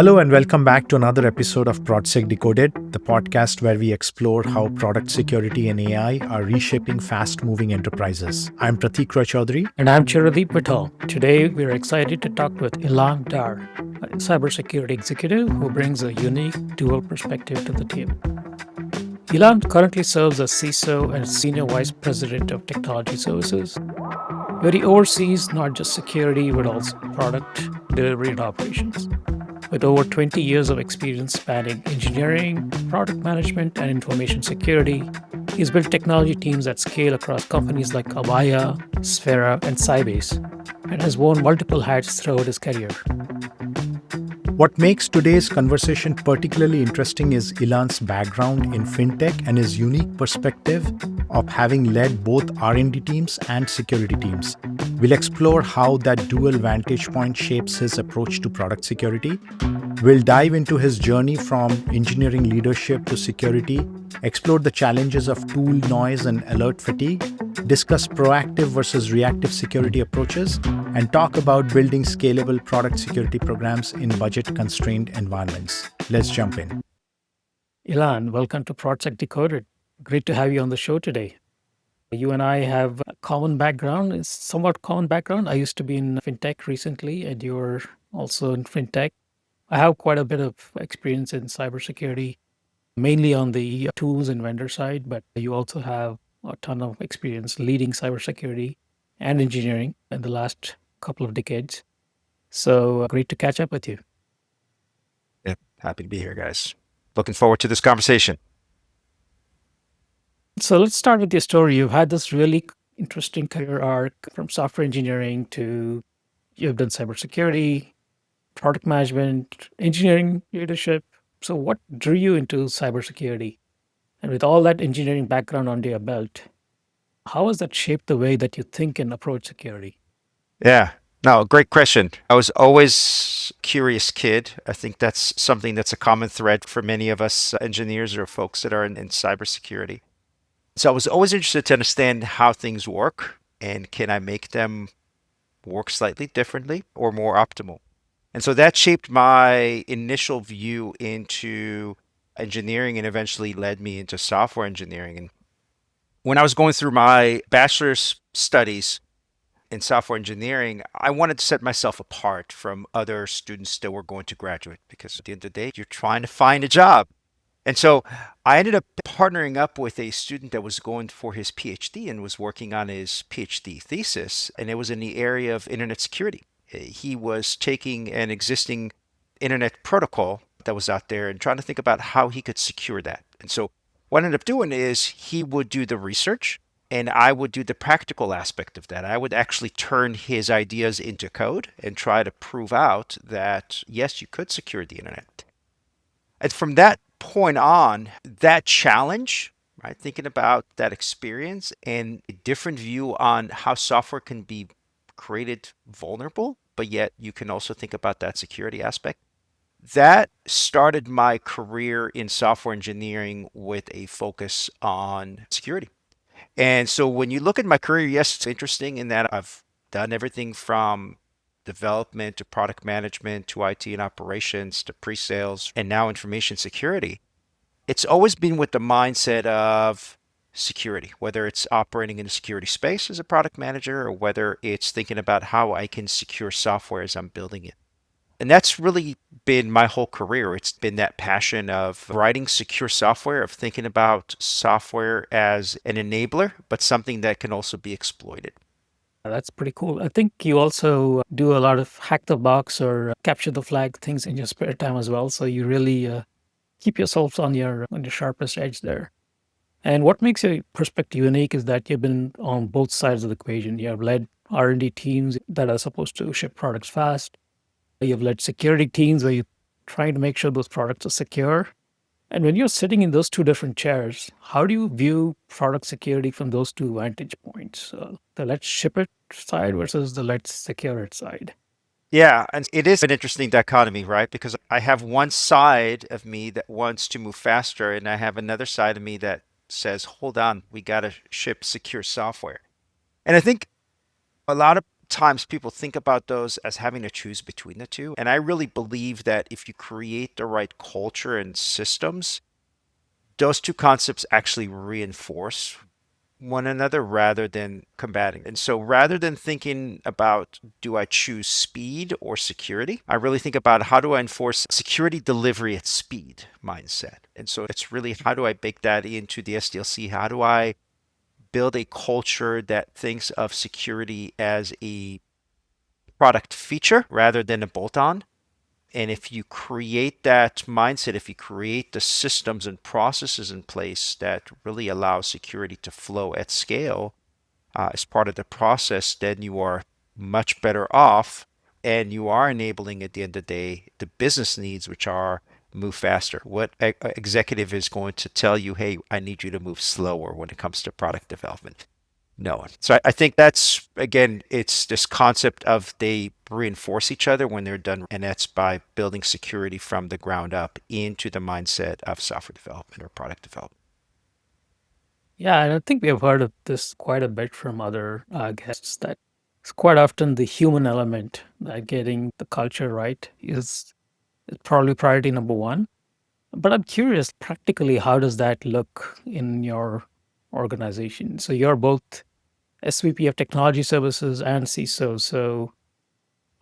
Hello and welcome back to another episode of ProdSec Decoded, the podcast where we explore how product security and AI are reshaping fast-moving enterprises. I'm Pratik Roy Chaudhary. And I'm Chiradeep Patel. Today, we're excited to talk with Ilan Dar, a cybersecurity executive who brings a unique dual perspective to the team. Ilan currently serves as CISO and Senior Vice President of Technology Services, where he oversees not just security but also product delivery and operations. With over 20 years of experience spanning engineering, product management, and information security, he's built technology teams at scale across companies like Avaya, Sphera, and Sybase, and has worn multiple hats throughout his career. What makes today's conversation particularly interesting is Ilan's background in FinTech and his unique perspective of having led both R&D teams and security teams. We'll explore how that dual vantage point shapes his approach to product security. We'll dive into his journey from engineering leadership to security, explore the challenges of tool noise and alert fatigue, discuss proactive versus reactive security approaches, and talk about building scalable product security programs in budget-constrained environments. Let's jump in. Ilan, welcome to ProdSec Decoded. Great to have you on the show today. You and I have a common background, it's somewhat common background. I used to be in FinTech recently, and you're also in FinTech. I have quite a bit of experience in cybersecurity, mainly on the tools and vendor side, but you also have a ton of experience leading cybersecurity and engineering in the last couple of decades. So great to catch up with you. Yeah, happy to be here, guys. Looking forward to this conversation. So let's start with your story. You've had this really interesting career arc from software engineering to you've done cybersecurity, product management, engineering leadership. So what drew you into cybersecurity? And with all that engineering background under your belt, how has that shaped the way that you think and approach security? Yeah, no, great question. I was always a curious kid. I think that's something that's a common thread for many of us engineers or folks that are in cybersecurity. So I was always interested to understand how things work and can I make them work slightly differently or more optimal. And so that shaped my initial view into engineering and eventually led me into software engineering. And when I was going through my bachelor's studies in software engineering, I wanted to set myself apart from other students that were going to graduate because at the end of the day, you're trying to find a job. And so I ended up partnering up with a student that was going for his PhD and was working on his PhD thesis, and it was in the area of internet security. He was taking an existing internet protocol that was out there and trying to think about how he could secure that. And so what I ended up doing is he would do the research and I would do the practical aspect of that. I would actually turn his ideas into code and try to prove out that, yes, you could secure the internet. And from that point on, that challenge, right, thinking about that experience and a different view on how software can be created vulnerable, but yet you can also think about that security aspect. That started my career in software engineering with a focus on security. And so when you look at my career, yes, it's interesting in that I've done everything from development to product management to IT and operations to pre-sales and now information security. It's always been with the mindset of security, whether it's operating in a security space as a product manager or whether it's thinking about how I can secure software as I'm building it. And that's really been my whole career. It's been that passion of writing secure software, of thinking about software as an enabler, but something that can also be exploited. That's pretty cool. I think you also do a lot of hack the box or capture the flag things in your spare time as well. So you really keep yourselves on your sharpest edge there. And what makes your perspective unique is that you've been on both sides of the equation. You have led R&D teams that are supposed to ship products fast. You've led security teams where you're trying to make sure those products are secure. And when you're sitting in those two different chairs, how do you view product security from those two vantage points? The let's ship it side versus the let's secure it side. Yeah, and it is an interesting dichotomy, right? Because I have one side of me that wants to move faster, and I have another side of me that says, hold on, we got to ship secure software. And I think a lot of times people think about those as having to choose between the two. And I really believe that if you create the right culture and systems, those two concepts actually reinforce one another rather than combating. And so rather than thinking about do I choose speed or security, I really think about how do I enforce security delivery at speed mindset. And so it's really how do I bake that into the SDLC? How do I build a culture that thinks of security as a product feature rather than a bolt on? And if you create that mindset, if you create the systems and processes in place that really allow security to flow at scale as part of the process, then you are much better off and you are enabling at the end of the day the business needs, which are move faster. What executive is going to tell you, hey, I need you to move slower when it comes to product development? No one. So I think that's, again, it's this concept of they reinforce each other when they're done. And that's by building security from the ground up into the mindset of software development or product development. Yeah, and I think we have heard of this quite a bit from other guests that it's quite often the human element that getting the culture right is probably priority number one. But I'm curious, practically, how does that look in your organization? So you're both SVP of Technology Services and CISO. So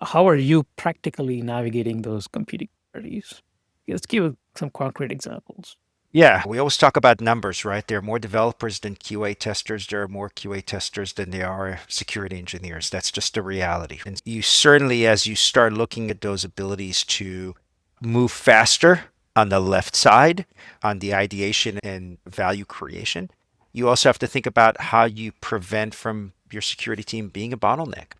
how are you practically navigating those competing priorities? Let's give some concrete examples. Yeah, we always talk about numbers, right? There are more developers than QA testers. There are more QA testers than there are security engineers. That's just the reality. And you certainly, as you start looking at those abilities to move faster on the left side, on the ideation and value creation, you also have to think about how you prevent from your security team being a bottleneck.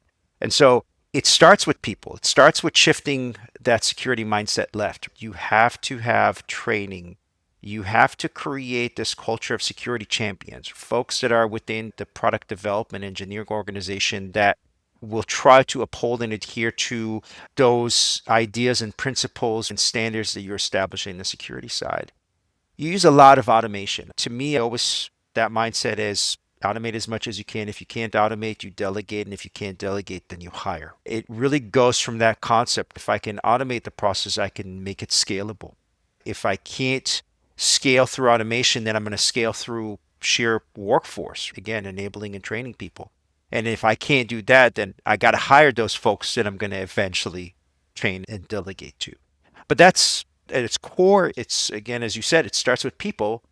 And so it starts with people. It starts with shifting that security mindset left. You have to have training. You have to create this culture of security champions, folks that are within the product development engineering organization that will try to uphold and adhere to those ideas and principles and standards that you're establishing in the security side. You use a lot of automation. To me, always that mindset is automate as much as you can. If you can't automate, you delegate. And if you can't delegate, then you hire. It really goes from that concept. If I can automate the process, I can make it scalable. If I can't scale through automation, then I'm going to scale through sheer workforce, again, enabling and training people. And if I can't do that, then I got to hire those folks that I'm going to eventually train and delegate to. But that's at its core, it's again, as you said, it starts with people.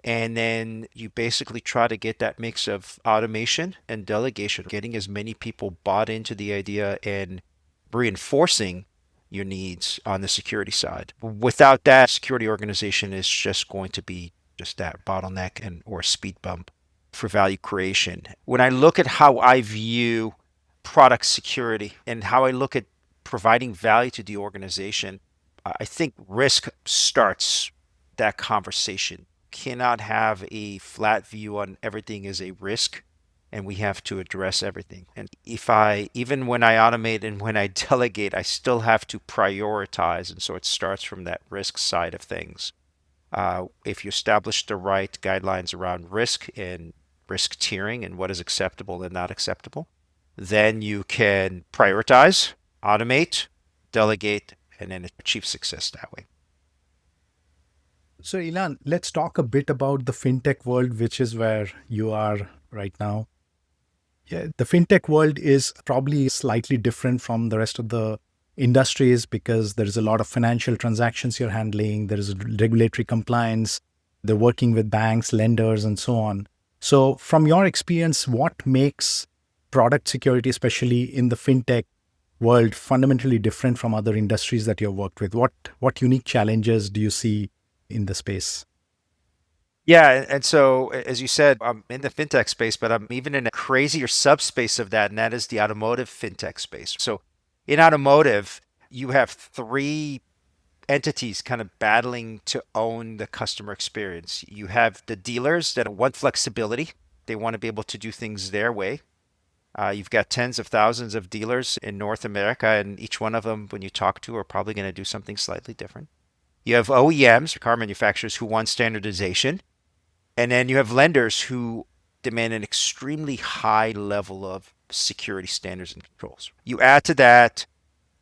And then you basically try to get that mix of automation and delegation, getting as many people bought into the idea and reinforcing your needs on the security side. Without that, security organization is just going to be just that bottleneck and or speed bump for value creation. When I look at how I view product security and how I look at providing value to the organization, I think risk starts that conversation. Cannot have a flat view on everything as a risk, and we have to address everything. And if I, even when I automate and when I delegate, I still have to prioritize. And so it starts from that risk side of things. If you establish the right guidelines around risk and risk tiering and what is acceptable and not acceptable, then you can prioritize, automate, delegate, and then achieve success that way. So, Ilan, let's talk a bit about the fintech world, which is where you are right now. Yeah, the fintech world is probably slightly different from the rest of the industries because there is a lot of financial transactions you're handling, there is regulatory compliance, they're working with banks, lenders, and so on. So, from your experience, what makes product security, especially in the fintech world, fundamentally different from other industries that you've worked with? What unique challenges do you see in the space? Yeah, and so as you said, I'm in the fintech space, but I'm even in a crazier subspace of that, and that is the automotive fintech space. So in automotive, you have three entities kind of battling to own the customer experience. You have the dealers that want flexibility. They want to be able to do things their way. You've got tens of thousands of dealers in North America, and each one of them, when you talk to, are probably going to do something slightly different. You have OEMs, car manufacturers, who want standardization. And then you have lenders who demand an extremely high level of security standards and controls. You add to that,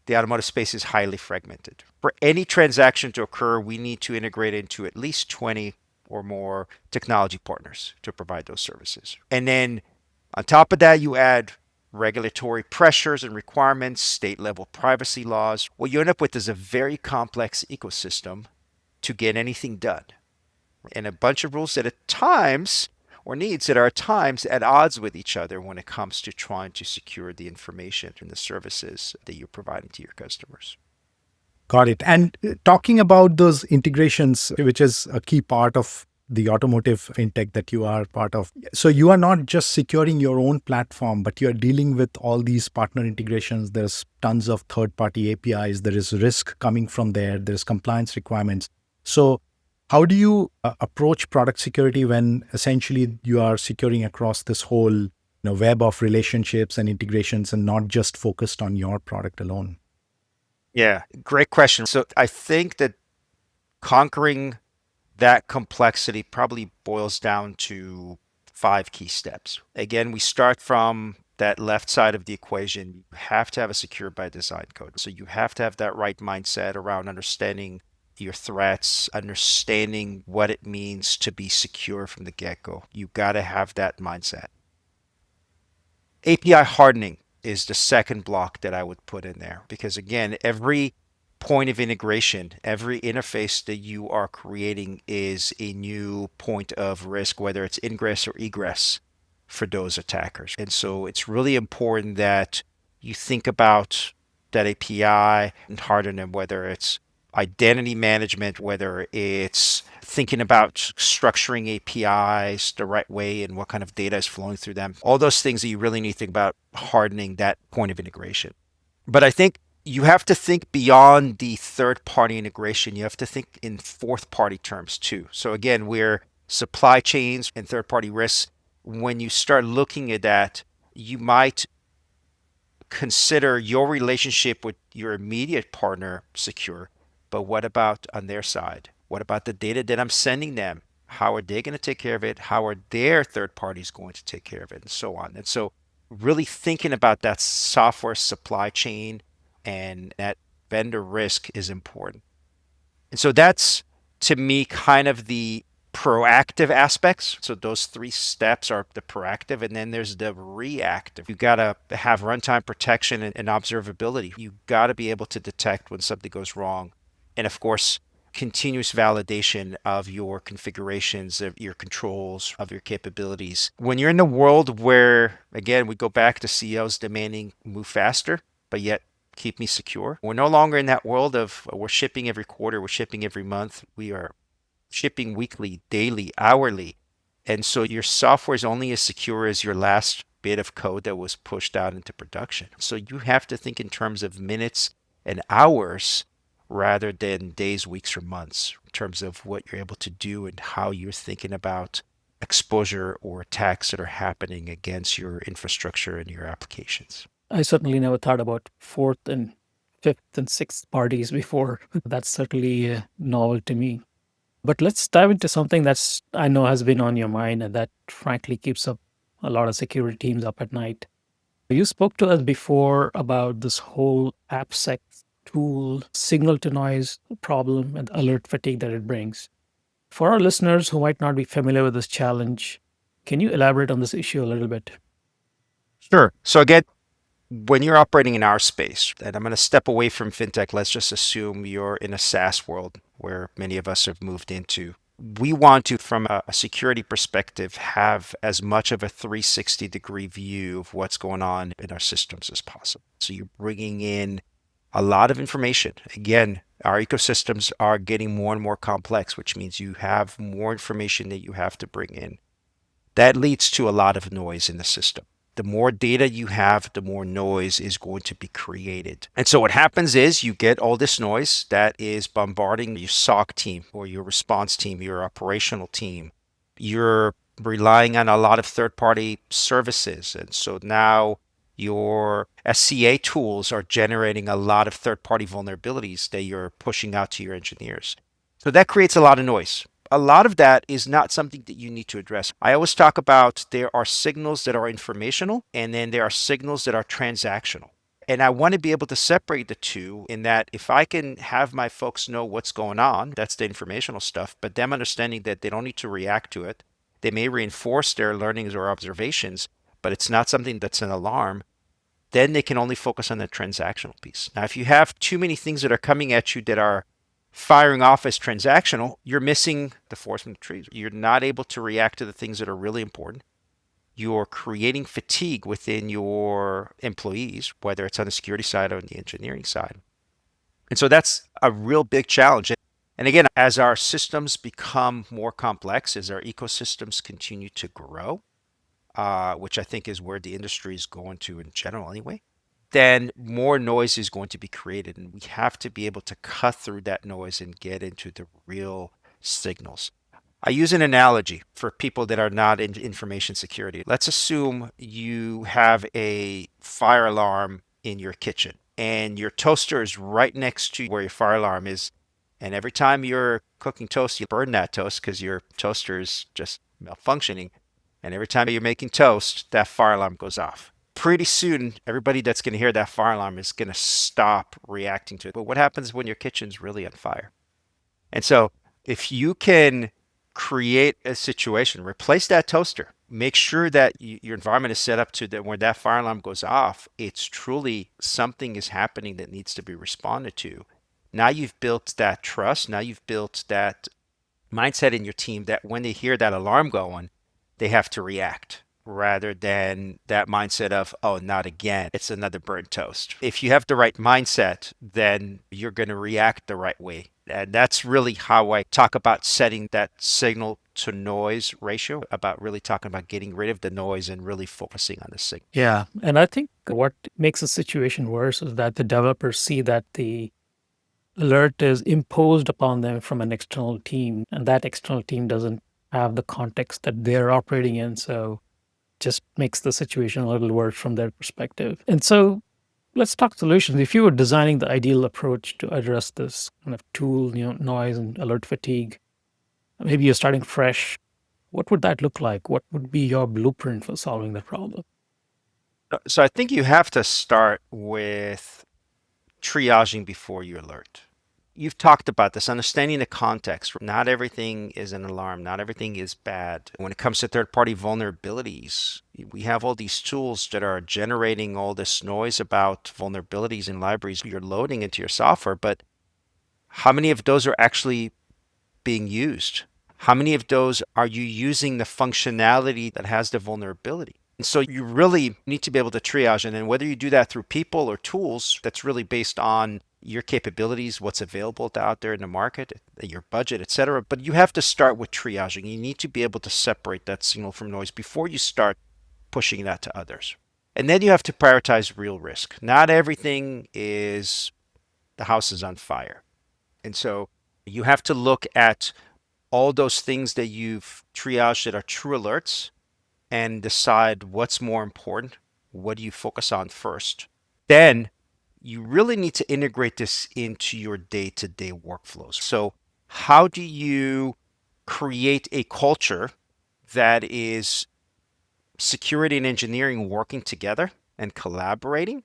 the automotive space is highly fragmented. For any transaction to occur, we need to integrate into at least 20 or more technology partners to provide those services. And then on top of that, you add regulatory pressures and requirements, state level privacy laws. What you end up with is a very complex ecosystem to get anything done, and a bunch of rules that at times, or needs that are at times at odds with each other when it comes to trying to secure the information and the services that you're providing to your customers. Got it. And talking about those integrations, which is a key part of the automotive fintech that you are part of. So you are not just securing your own platform, but you're dealing with all these partner integrations. There's tons of third-party APIs. There is risk coming from there. There's compliance requirements. So how do you approach product security when essentially you are securing across this whole web of relationships and integrations and not just focused on your product alone? Yeah, great question. So I think that conquering that complexity probably boils down to 5 key steps. Again, we start from that left side of the equation. You have to have a secure by design code. So you have to have that right mindset around understanding your threats, understanding what it means to be secure from the get-go. You got to have that mindset. API hardening is the second block that I would put in there, because again, every point of integration, every interface that you are creating is a new point of risk, whether it's ingress or egress for those attackers. And so it's really important that you think about that API and harden them, whether it's identity management, whether it's thinking about structuring APIs the right way and what kind of data is flowing through them. All those things that you really need to think about hardening that point of integration. But I think you have to think beyond the third-party integration. You have to think in fourth-party terms too. So again, we're supply chains and third-party risks. When you start looking at that, you might consider your relationship with your immediate partner secure, but what about on their side? What about the data that I'm sending them? How are they going to take care of it? How are their third parties going to take care of it? And so on. And so really thinking about that software supply chain and that vendor risk is important. And so that's, to me, kind of the proactive aspects. So those 3 steps are the proactive, and then there's the reactive. You got to have runtime protection and observability. You got to be able to detect when something goes wrong. And of course, continuous validation of your configurations, of your controls, of your capabilities. When you're in the world where, again, we go back to CEOs demanding move faster, but yet keep me secure. We're no longer in that world of we're shipping every quarter, we're shipping every month. We are shipping weekly, daily, hourly. And so your software is only as secure as your last bit of code that was pushed out into production. So you have to think in terms of minutes and hours rather than days, weeks, or months in terms of what you're able to do and how you're thinking about exposure or attacks that are happening against your infrastructure and your applications. I certainly never thought about fourth and fifth and sixth parties before. That's certainly novel to me. But let's dive into something that's I know has been on your mind and that frankly keeps up a lot of security teams up at night. You spoke to us before about this whole AppSec tool signal to noise problem and alert fatigue that it brings. For our listeners who might not be familiar with this challenge, can you elaborate on this issue a little bit? Sure. So again, when you're operating in our space, and I'm going to step away from fintech, let's just assume you're in a SaaS world where many of us have moved into. We want to, from a security perspective, have as much of a 360-degree view of what's going on in our systems as possible. So you're bringing in a lot of information. Again, our ecosystems are getting more and more complex, which means you have more information that you have to bring in. That leads to a lot of noise in the system. The more data you have, the more noise is going to be created. And so what happens is you get all this noise that is bombarding your SOC team or your response team, your operational team. You're relying on a lot of third-party services. And so now your SCA tools are generating a lot of third-party vulnerabilities that you're pushing out to your engineers. So that creates a lot of noise. a lot of that is not something that you need to address. I always talk about there are signals that are informational and then there are signals that are transactional. And I want to be able to separate the two in that if I can have my folks know what's going on, that's the informational stuff, but them understanding that they don't need to react to it. They may reinforce their learnings or observations, but it's not something that's an alarm. Then they can only focus on the transactional piece. Now, if you have too many things that are coming at you that are firing off as transactional, you're missing the forest from the trees. You're not able to react to the things that are really important. You're creating fatigue within your employees, whether it's on the security side or on the engineering side. And so that's a real big challenge. And again, as our systems become more complex, as our ecosystems continue to grow, which I think is where the industry is going to in general anyway, then more noise is going to be created. And we have to be able to cut through that noise and get into the real signals. I use an analogy for people that are not in information security. Let's assume you have a fire alarm in your kitchen and your toaster is right next to where your fire alarm is. And every time you're cooking toast, you burn that toast because your toaster is just malfunctioning. And every time you're making toast, that fire alarm goes off. Pretty soon, everybody that's going to hear that fire alarm is going to stop reacting to it. But what happens when your kitchen's really on fire? And so if you can create a situation, replace that toaster, make sure that your environment is set up to that when that fire alarm goes off, it's truly something is happening that needs to be responded to. Now you've built that trust. Now you've built that mindset in your team that when they hear that alarm going, they have to react rather than that mindset of, oh, not again. It's another burnt toast. If you have the right mindset, then you're going to react the right way. And that's really how I talk about setting that signal to noise ratio, about really talking about getting rid of the noise and really focusing on the signal. Yeah. And I think what makes the situation worse is that the developers see that the alert is imposed upon them from an external team, and that external team doesn't have the context that they're operating in. So just makes the situation a little worse from their perspective. And so let's talk solutions. If you were designing the ideal approach to address this kind of tool, noise and alert fatigue, maybe you're starting fresh. What would that look like? What would be your blueprint for solving the problem? So I think you have to start with triaging before you alert. You've talked about this, understanding the context. Not everything is an alarm. Not everything is bad. When it comes to third-party vulnerabilities, we have all these tools that are generating all this noise about vulnerabilities in libraries you're loading into your software, but how many of those are actually being used? How many of those are you using the functionality that has the vulnerability? And so you really need to be able to triage. And then whether you do that through people or tools, that's really based on your capabilities, what's available out there in the market, your budget, et cetera. But you have to start with triaging. You need to be able to separate that signal from noise before you start pushing that to others. And then you have to prioritize real risk. Not everything is the house is on fire. And so you have to look at all those things that you've triaged that are true alerts and decide what's more important. What do you focus on first? Then you really need to integrate this into your day-to-day workflows. So how do you create a culture that is security and engineering working together and collaborating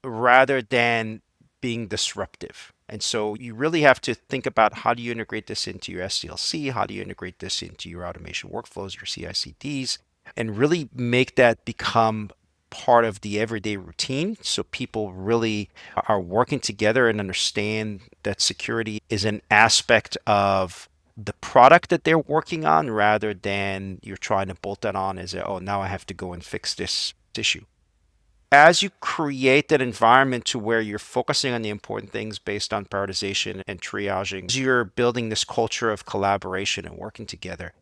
rather than being disruptive? And so you really have to think about how do you integrate this into your SDLC? How do you integrate this into your automation workflows, your CI/CDs, and really make that become part of the everyday routine so people really are working together and understand that security is an aspect of the product that they're working on rather than you're trying to bolt that on as oh, now I have to go and fix this issue. As you create that environment to where you're focusing on the important things based on prioritization and triaging, as you're building this culture of collaboration and working together,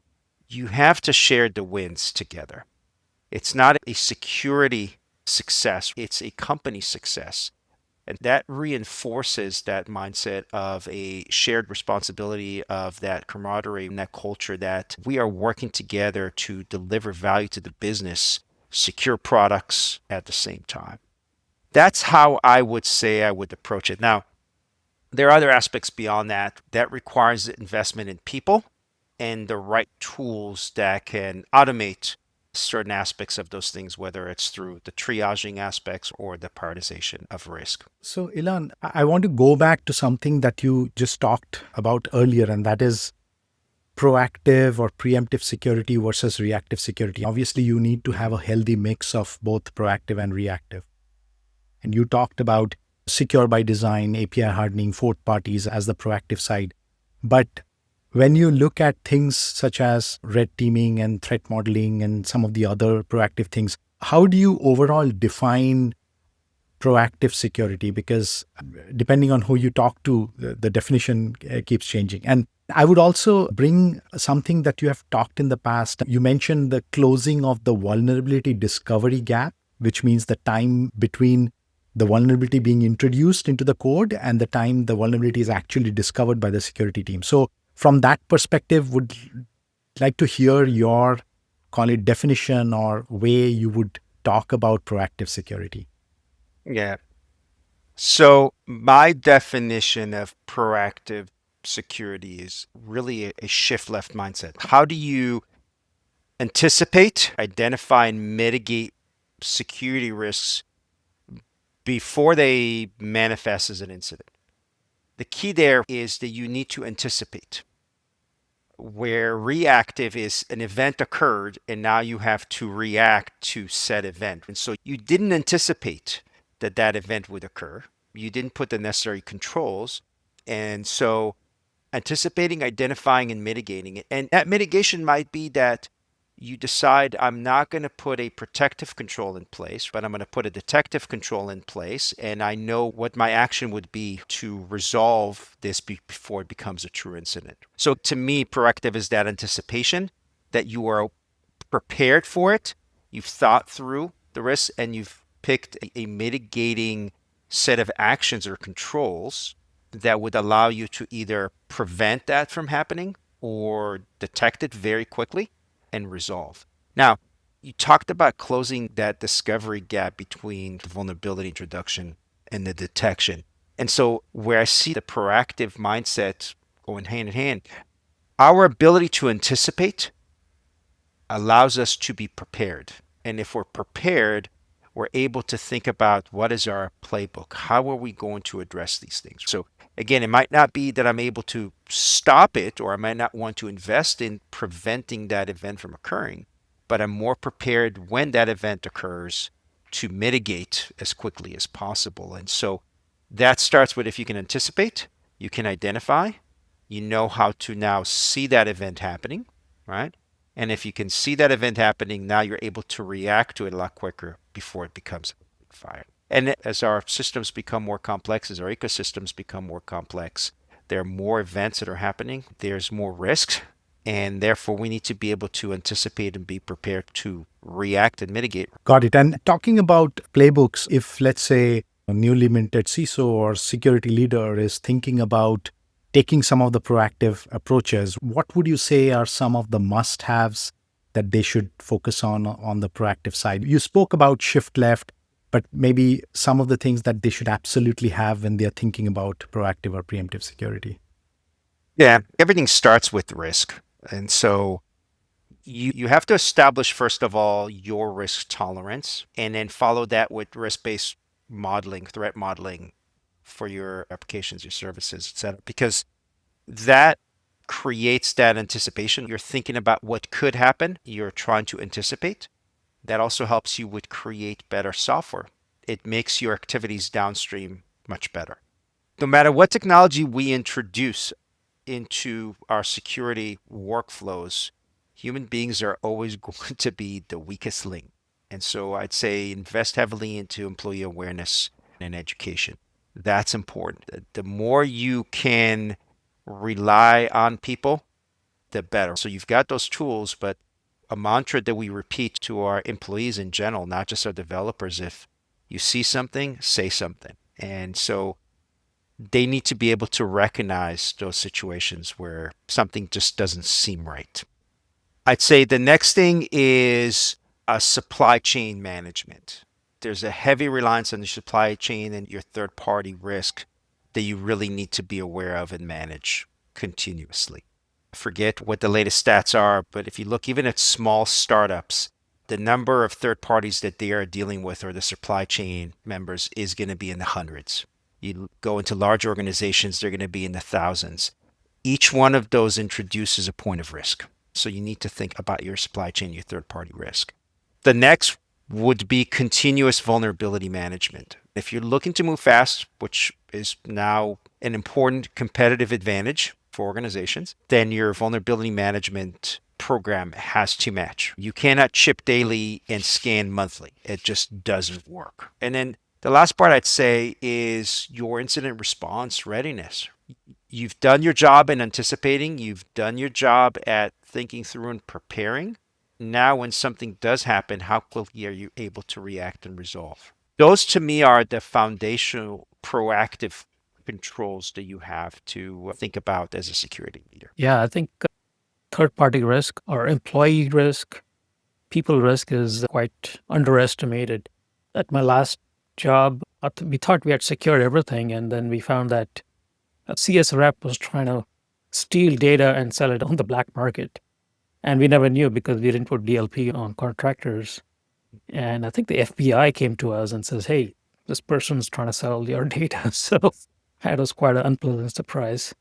you have to share the wins together. It's not a security success, it's a company success. And that reinforces that mindset of a shared responsibility, of that camaraderie and that culture that we are working together to deliver value to the business, secure products at the same time. That's how I would say I would approach it. Now, there are other aspects beyond that that requires investment in people and the right tools that can automate certain aspects of those things, whether it's through the triaging aspects or the prioritization of risk. So, Ilan, I want to go back to something that you just talked about earlier, and that is proactive or preemptive security versus reactive security. Obviously, you need to have a healthy mix of both proactive and reactive. And you talked about secure by design, API hardening, fourth parties as the proactive side. But when you look at things such as red teaming and threat modeling and some of the other proactive things, how do you overall define proactive security? Because depending on who you talk to, the definition keeps changing. And I would also bring something that you have talked in the past. You mentioned the closing of the vulnerability discovery gap, which means the time between the vulnerability being introduced into the code and the time the vulnerability is actually discovered by the security team. So from that perspective, would like to hear your, call it, definition or way you would talk about proactive security. Yeah. So my definition of proactive security is really a shift left mindset. How do you anticipate, identify, and mitigate security risks before they manifest as an incident? The key there is that you need to anticipate. Where reactive is an event occurred and now you have to react to said event. And so you didn't anticipate that that event would occur. You didn't put the necessary controls. And so anticipating, identifying, and mitigating it. And that mitigation might be that you decide I'm not going to put a protective control in place, but I'm going to put a detective control in place. And I know what my action would be to resolve this before it becomes a true incident. So to me, proactive is that anticipation that you are prepared for it. You've thought through the risks and you've picked a mitigating set of actions or controls that would allow you to either prevent that from happening or detect it very quickly and resolve. Now, you talked about closing that discovery gap between the vulnerability introduction and the detection. And so, where I see the proactive mindset going hand in hand, our ability to anticipate allows us to be prepared. And if we're prepared, we're able to think about what is our playbook? How are we going to address these things? So again, it might not be that I'm able to stop it, or I might not want to invest in preventing that event from occurring, but I'm more prepared when that event occurs to mitigate as quickly as possible. And so that starts with, if you can anticipate, you can identify, you know how to now see that event happening, right? And if you can see that event happening, now you're able to react to it a lot quicker before it becomes a fire. And as our systems become more complex, as our ecosystems become more complex, there are more events that are happening, there's more risks, and therefore we need to be able to anticipate and be prepared to react and mitigate. Got it. And talking about playbooks, if let's say a newly minted CISO or security leader is thinking about taking some of the proactive approaches, what would you say are some of the must-haves that they should focus on the proactive side? You spoke about shift left, but maybe some of the things that they should absolutely have when they're thinking about proactive or preemptive security. Yeah, everything starts with risk. And so you have to establish, first of all, your risk tolerance, and then follow that with risk-based modeling, threat modeling for your applications, your services, et cetera, because that creates that anticipation. You're thinking about what could happen. You're trying to anticipate. That also helps you with create better software. It makes your activities downstream much better. No matter what technology we introduce into our security workflows, human beings are always going to be the weakest link. And so I'd say invest heavily into employee awareness and education. That's important. The more you can rely on people, the better. So you've got those tools, but a mantra that we repeat to our employees in general, not just our developers, if you see something, say something. And so they need to be able to recognize those situations where something just doesn't seem right. I'd say the next thing is supply chain management. There's a heavy reliance on the supply chain and your third party risk that you really need to be aware of and manage continuously. Forget what the latest stats are, but if you look even at small startups, the number of third parties that they are dealing with or the supply chain members is going to be in the hundreds. You go into large organizations, they're going to be in the thousands. Each one of those introduces a point of risk. So you need to think about your supply chain, your third party risk. The next would be continuous vulnerability management. If you're looking to move fast, which is now an important competitive advantage for organizations, then your vulnerability management program has to match. You cannot chip daily and scan monthly. It just doesn't work. And then the last part I'd say is your incident response readiness. You've done your job in anticipating, you've done your job at thinking through and preparing. Now, when something does happen, how quickly are you able to react and resolve? Those to me are the foundational proactive controls that you have to think about as a security leader. Yeah, I think third-party risk or employee risk, people risk is quite underestimated. At my last job, we thought we had secured everything, and then we found that a CS rep was trying to steal data and sell it on the black market. And we never knew because we didn't put DLP on contractors. And I think the FBI came to us and says, hey, this person's trying to sell your data. So that was quite an unpleasant surprise.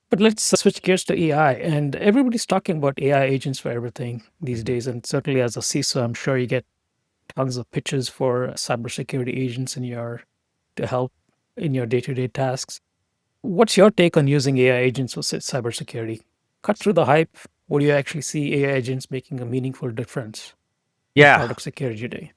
But let's switch gears to AI. And everybody's talking about AI agents for everything these days. And certainly as a CISO, I'm sure you get tons of pitches for cybersecurity agents to help in your day-to-day tasks. What's your take on using AI agents for cybersecurity? Cut through the hype. What do you actually see AI agents making a meaningful difference in Yeah, product security today?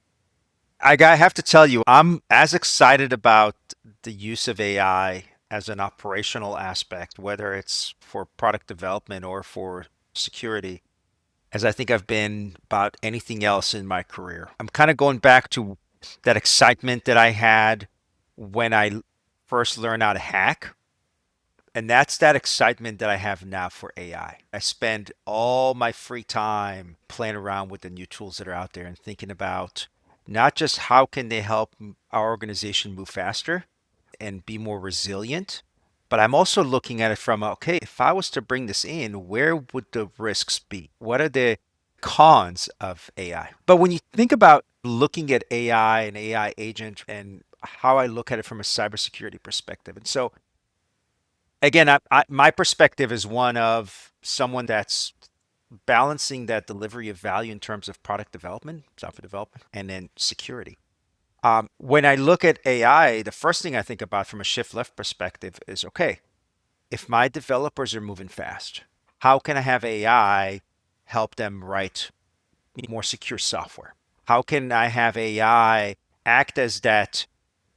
I have to tell you, I'm as excited about the use of AI as an operational aspect, whether it's for product development or for security, as I think I've been about anything else in my career. I'm kind of going back to that excitement that I had when I first learned how to hack. And that's that excitement that I have now for AI. I spend all my free time playing around with the new tools that are out there and thinking about not just how can they help our organization move faster and be more resilient, but I'm also looking at it from, okay, if I was to bring this in, where would the risks be? What are the cons of AI? But when you think about looking at AI and AI agent and how I look at it from a cybersecurity perspective, and so again, my perspective is one of someone that's balancing that delivery of value in terms of product development, software development, and then security. When I look at AI, the first thing I think about from a shift left perspective is, okay, if my developers are moving fast, how can I have AI help them write more secure software? How can I have AI act as that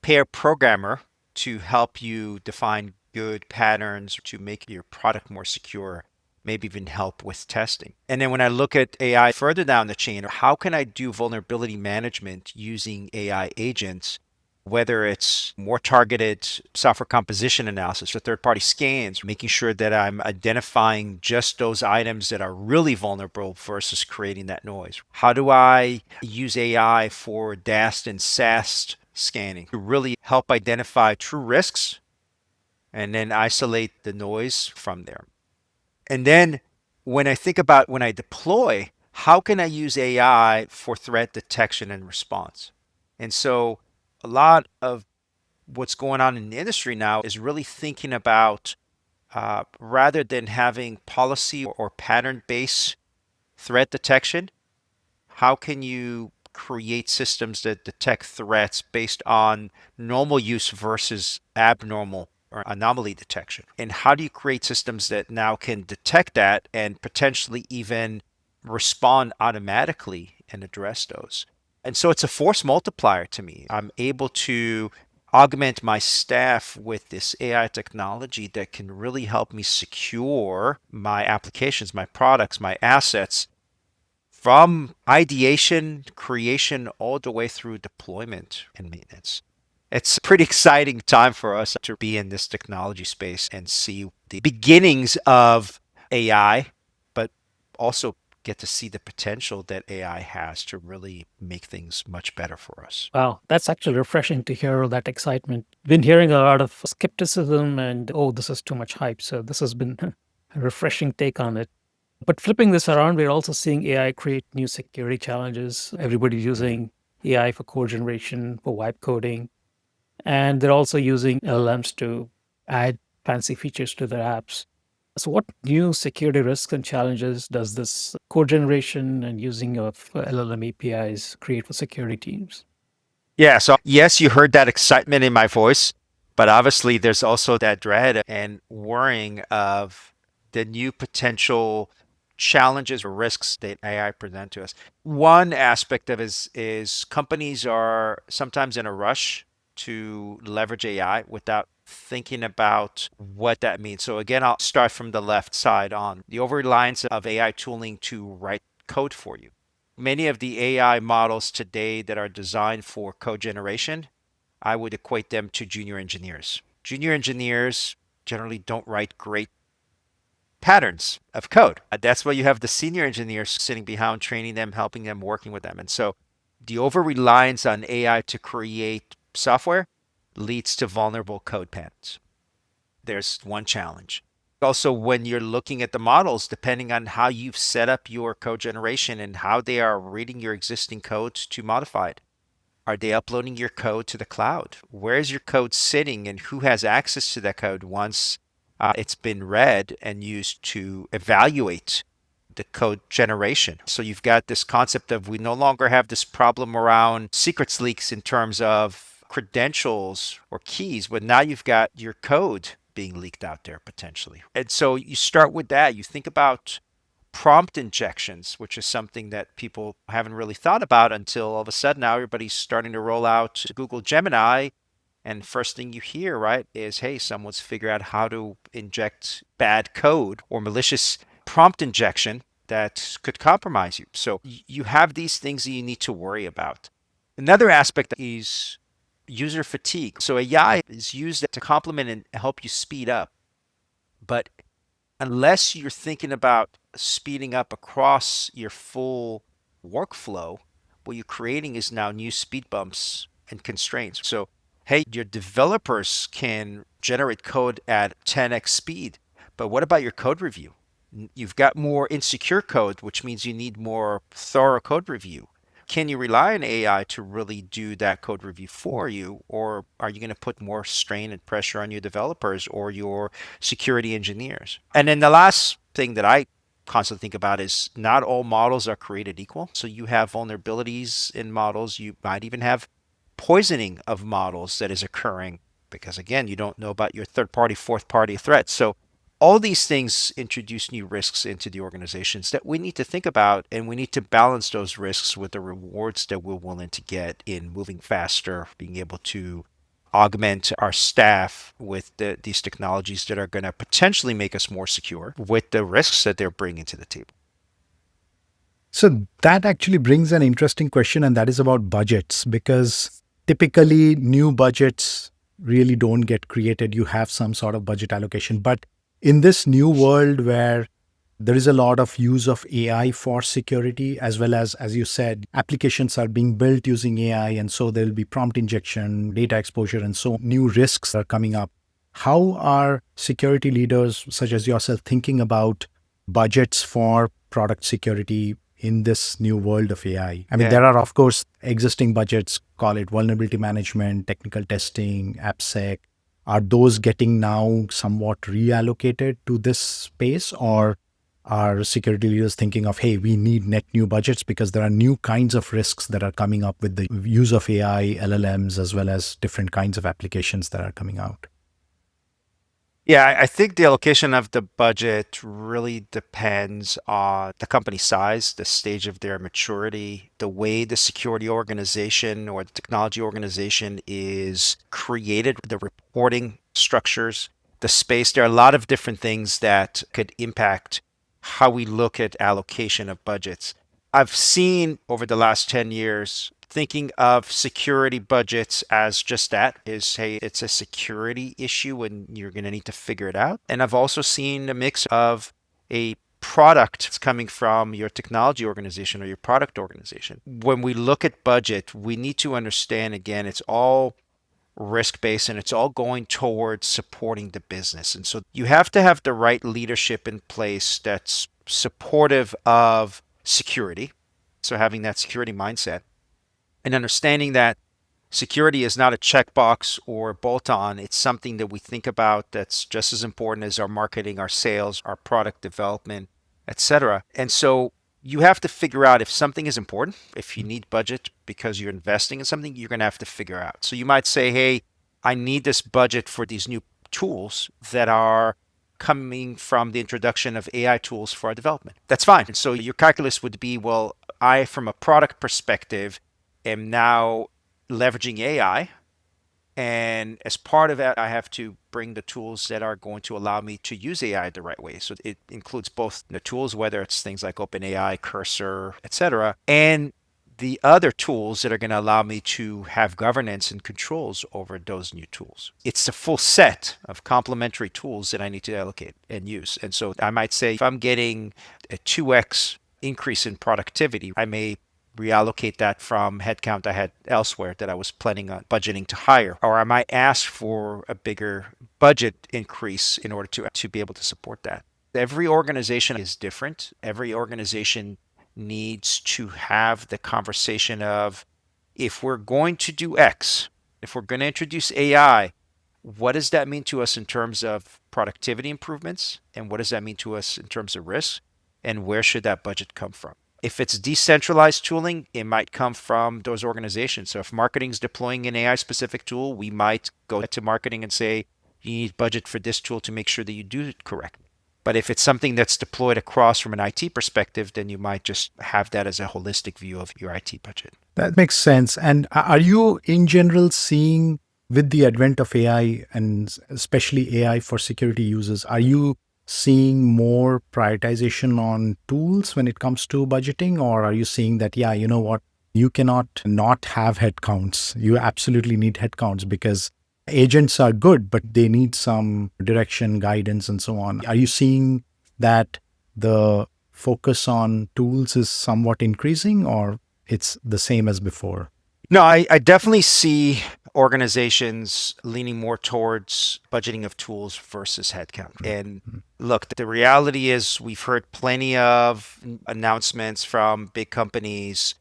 pair programmer to help you define good patterns to make your product more secure, maybe even help with testing? And then when I look at AI further down the chain, how can I do vulnerability management using AI agents, whether it's more targeted software composition analysis or third-party scans, making sure that I'm identifying just those items that are really vulnerable versus creating that noise? How do I use AI for DAST and SAST scanning to really help identify true risks and then isolate the noise from there? And then when I think about when I deploy, how can I use AI for threat detection and response? And so a lot of what's going on in the industry now is really thinking about rather than having policy or pattern-based threat detection, how can you create systems that detect threats based on normal use versus abnormal or anomaly detection? And how do you create systems that now can detect that and potentially even respond automatically and address those? And so it's a force multiplier to me. I'm able to augment my staff with this AI technology that can really help me secure my applications, my products, my assets from ideation, creation, all the way through deployment and maintenance. It's a pretty exciting time for us to be in this technology space and see the beginnings of AI, but also get to see the potential that AI has to really make things much better for us. Wow, that's actually refreshing to hear all that excitement. Been hearing a lot of skepticism and, oh, this is too much hype. So this has been a refreshing take on it. But flipping this around, we're also seeing AI create new security challenges. Everybody's using AI for code generation, for wipe coding, and they're also using LLMs to add fancy features to their apps. So, what new security risks and challenges does this code generation and using of LLM APIs create for security teams? Yeah, so yes, you heard that excitement in my voice, but obviously there's also that dread and worrying of the new potential challenges or risks that AI present to us. One aspect of it is companies are sometimes in a rush to leverage AI without thinking about what that means. So again, I'll start from the left side on the over reliance of AI tooling to write code for you. Many of the AI models today that are designed for code generation, I would equate them to junior engineers. Junior engineers generally don't write great patterns of code. That's why you have the senior engineers sitting behind, training them, helping them, working with them. And so the over reliance on AI to create software leads to vulnerable code patterns. There's one challenge. Also, when you're looking at the models, depending on how you've set up your code generation and how they are reading your existing code to modify it, are they uploading your code to the cloud? Where is your code sitting and who has access to that code once it's been read and used to evaluate the code generation? So you've got this concept of we no longer have this problem around secrets leaks in terms of credentials or keys, but now you've got your code being leaked out there potentially. And so you start with that. You think about prompt injections, which is something that people haven't really thought about until all of a sudden now everybody's starting to roll out Google Gemini. And first thing you hear, right, is hey, someone's figured out how to inject bad code or malicious prompt injection that could compromise you. So you have these things that you need to worry about. Another aspect is user fatigue. So AI is used to complement and help you speed up. But unless you're thinking about speeding up across your full workflow, what you're creating is now new speed bumps and constraints. So, hey, your developers can generate code at 10x speed, but what about your code review? You've got more insecure code, which means you need more thorough code review. Can you rely on AI to really do that code review for you? Or are you going to put more strain and pressure on your developers or your security engineers? And then the last thing that I constantly think about is not all models are created equal. So you have vulnerabilities in models. You might even have poisoning of models that is occurring because, again, you don't know about your third party, fourth party threats. So all these things introduce new risks into the organizations that we need to think about, and we need to balance those risks with the rewards that we're willing to get in moving faster, being able to augment our staff with these technologies that are going to potentially make us more secure with the risks that they're bringing to the table. So that actually brings an interesting question, and that is about budgets, because typically new budgets really don't get created. You have some sort of budget allocation. But in this new world where there is a lot of use of AI for security, as well as you said, applications are being built using AI. And so there'll be prompt injection, data exposure, and so new risks are coming up. How are security leaders such as yourself thinking about budgets for product security in this new world of AI? I mean, Yeah. there are, of course, existing budgets, call it vulnerability management, technical testing, AppSec. Are those getting now somewhat reallocated to this space, or are security leaders thinking of, hey, we need net new budgets because there are new kinds of risks that are coming up with the use of AI, LLMs, as well as different kinds of applications that are coming out? Yeah, I think the allocation of the budget really depends on the company size, the stage of their maturity, the way the security organization or the technology organization is created, the reporting structures, the space. There are a lot of different things that could impact how we look at allocation of budgets. I've seen over the last 10 years thinking of security budgets as just that is, hey, it's a security issue and you're going to need to figure it out. And I've also seen a mix of a product that's coming from your technology organization or your product organization. When we look at budget, we need to understand again, it's all risk-based, and it's all going towards supporting the business. And so you have to have the right leadership in place that's supportive of security. So having that security mindset and understanding that security is not a checkbox or bolt on. It's something that we think about that's just as important as our marketing, our sales, our product development, etc. And so you have to figure out if something is important, if you need budget because you're investing in something, you're going to have to figure out. So you might say, hey, I need this budget for these new tools that are coming from the introduction of AI tools for our development. That's fine. And so your calculus would be, well, I, from a product perspective, am now leveraging AI. And as part of that, I have to bring the tools that are going to allow me to use AI the right way. So it includes both the tools, whether it's things like OpenAI, Cursor, etc., and the other tools that are going to allow me to have governance and controls over those new tools. It's the full set of complementary tools that I need to allocate and use. And so I might say if I'm getting a 2x increase in productivity, I may reallocate that from headcount I had elsewhere that I was planning on budgeting to hire, or I might ask for a bigger budget increase in order to be able to support that. Every organization is different. Every organization needs to have the conversation of, if we're going to do X, if we're going to introduce AI, what does that mean to us in terms of productivity improvements? And what does that mean to us in terms of risk? And where should that budget come from? If it's decentralized tooling, it might come from those organizations. So if marketing is deploying an AI specific tool, we might go to marketing and say, you need budget for this tool to make sure that you do it correctly. But if it's something that's deployed across from an IT perspective, then you might just have that as a holistic view of your IT budget. That makes sense. And are you in general seeing, with the advent of AI and especially AI for security users, are you seeing more prioritization on tools when it comes to budgeting? Or are you seeing that, yeah, you know what, you cannot not have headcounts. You absolutely need headcounts because agents are good, but they need some direction, guidance, and so on. Are you seeing that the focus on tools is somewhat increasing, or it's the same as before? No, I definitely see organizations leaning more towards budgeting of tools versus headcount. And look, the reality is we've heard plenty of announcements from big companies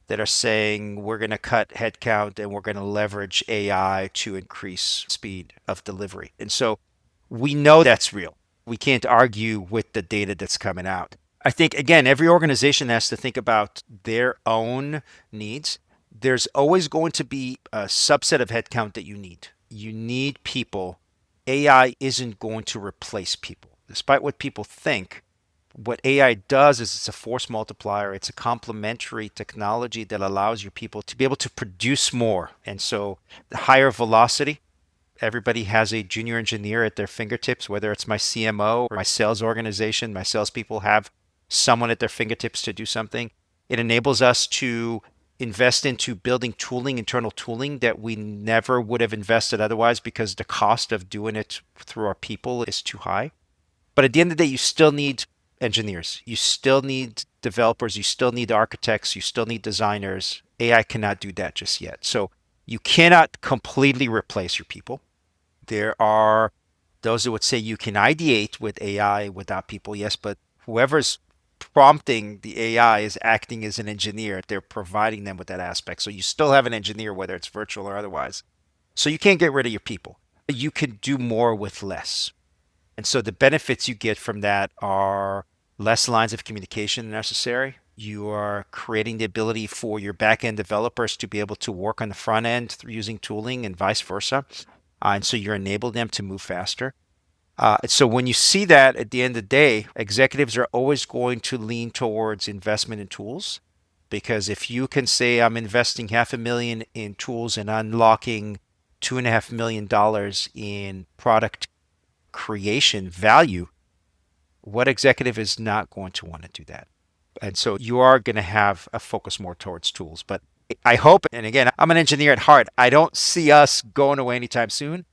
that are saying we're going to cut headcount and we're going to leverage AI to increase speed of delivery. And so we know that's real. We can't argue with the data that's coming out. I think, again, every organization has to think about their own needs. There's always going to be a subset of headcount that you need. You need people. AI isn't going to replace people. Despite what people think, what AI does is it's a force multiplier. It's a complementary technology that allows your people to be able to produce more. And so the higher velocity, everybody has a junior engineer at their fingertips, whether it's my CMO or my sales organization. My salespeople have someone at their fingertips to do something. It enables us to invest into building tooling, internal tooling that we never would have invested otherwise because the cost of doing it through our people is too high. But at the end of the day, you still need engineers. You still need developers. You still need architects. You still need designers. AI cannot do that just yet. So you cannot completely replace your people. There are those that would say you can ideate with AI without people. Yes, but whoever's prompting the AI is acting as an engineer. They're providing them with that aspect. So you still have an engineer, whether it's virtual or otherwise. So you can't get rid of your people. You can do more with less. And so the benefits you get from that are less lines of communication necessary. You are creating the ability for your back-end developers to be able to work on the front end through using tooling and vice versa. And so you're enabling them to move faster. So when you see that at the end of the day, executives are always going to lean towards investment in tools, because if you can say I'm investing $500,000 in tools and unlocking $2.5 million in product creation value, what executive is not going to want to do that? And so you are going to have a focus more towards tools. But I hope, and again, I'm an engineer at heart, I don't see us going away anytime soon.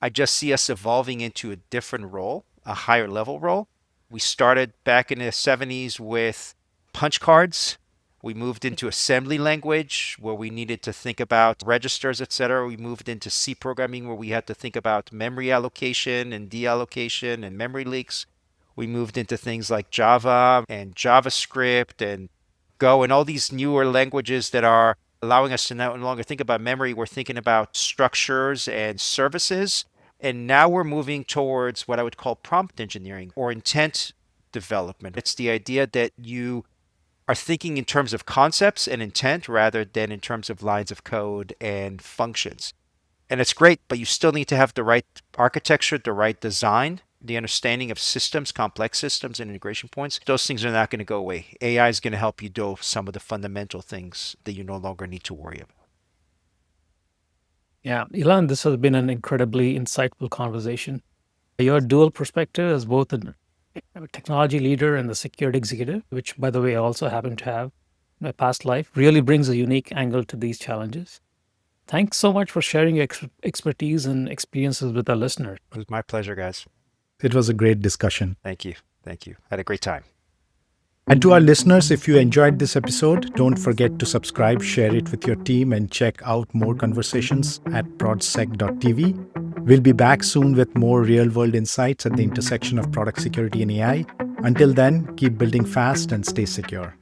I just see us evolving into a different role, a higher level role. We started back in the 70s with punch cards. We moved into assembly language where we needed to think about registers, etc. We moved into C programming where we had to think about memory allocation and deallocation and memory leaks. We moved into things like Java and JavaScript and Go and all these newer languages that are allowing us to no longer think about memory. We're thinking about structures and services. And now we're moving towards what I would call prompt engineering or intent development. It's the idea that you are thinking in terms of concepts and intent rather than in terms of lines of code and functions. And it's great, but you still need to have the right architecture, the right design, the understanding of systems, complex systems, and integration points. Those things are not going to go away. AI is going to help you do some of the fundamental things that you no longer need to worry about. Yeah, Ilan, this has been an incredibly insightful conversation. Your dual perspective as both a technology leader and the security executive, which, by the way, I also happen to have in my past life, really brings a unique angle to these challenges. Thanks so much for sharing your expertise and experiences with our listeners. It was my pleasure, guys. It was a great discussion. Thank you. Thank you. Had a great time. And to our listeners, if you enjoyed this episode, don't forget to subscribe, share it with your team, and check out more conversations at ProdSec.tv. We'll be back soon with more real-world insights at the intersection of product security and AI. Until then, keep building fast and stay secure.